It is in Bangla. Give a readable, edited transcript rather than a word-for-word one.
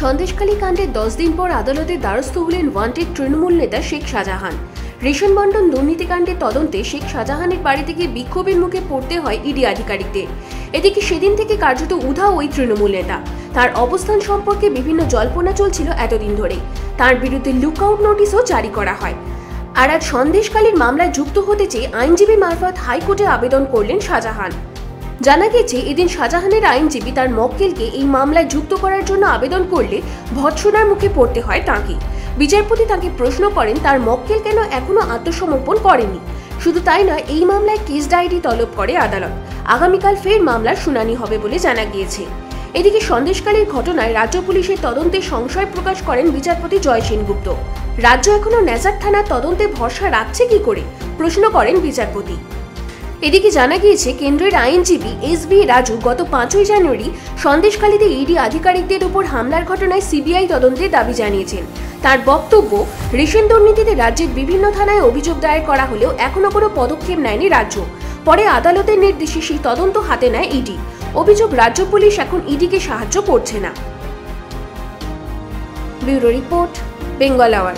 সন্দেশখালী কাণ্ডের 10 দিন পর আদালতের দ্বারস্থ হলেন ওয়ান্টেড তৃণমূল নেতা শেখ শাহজাহান। রেশন বন্টন দুর্নীতিকাণ্ডের তদন্তে শেখ শাহজাহানের বাড়ি থেকে বিক্ষোভের মুখে পড়তে হয় ইডি আধিকারিকদের। এদিকে সেদিন থেকে কার্যত উধাও ওই তৃণমূল নেতা। তার অবস্থান সম্পর্কে বিভিন্ন জল্পনা চলছিল এতদিন ধরে। তার বিরুদ্ধে লুকআউট নোটিশও জারি করা হয়। আর আজ সন্দেশখালীর মামলায় যুক্ত হতে চেয়ে আইনজীবী মারফত হাইকোর্টে আবেদন করলেন শাহজাহান। জানা গেছে, এদিন শাহজাহানের আইনজীবী তার মক্কেলকে এই মামলায় যুক্ত করার জন্য আবেদন করলে ভৎসনার মুখে পড়তে হয় তাঁকে। বিচারপতি তাকে প্রশ্ন করেন তার মক্কেল কেন এখনো আত্মসমর্পণ করেনি। শুধু তাই নয়, এই মামলায় কেস ডায়েরি তলব করে আদালত। আগামীকাল ফের মামলার শুনানি হবে বলে জানা গিয়েছে। এদিকে সন্দেশখালীর ঘটনায় রাজ্য পুলিশের তদন্তে সংশয় প্রকাশ করেন বিচারপতি জয় সেনগুপ্ত। রাজ্য এখনো নেজার থানার তদন্তে ভরসা রাখছে কি করে, প্রশ্ন করেন বিচারপতি। এদিকে জানা গিয়েছে, কেন্দ্রের আইনজীবী এস.বি. রাজু গত 5ই জানুয়ারি সন্দেশখালীতে ইডি আধিকারিকদের উপর হামলার ঘটনায় সিবিআই তদন্তের দাবি জানিয়েছেন। তার বক্তব্য, রেশন দুর্নীতিতে রাজ্যের বিভিন্ন থানায় অভিযোগ দায়ের করা হলেও এখনো কোনো পদক্ষেপ নেয়নি রাজ্য। পরে আদালতের নির্দেশে সেই তদন্ত হাতে নেয় ইডি। অভিযোগ, রাজ্য পুলিশ এখন ইডিকে সাহায্য করছে না। Bureau report, Bengal hour.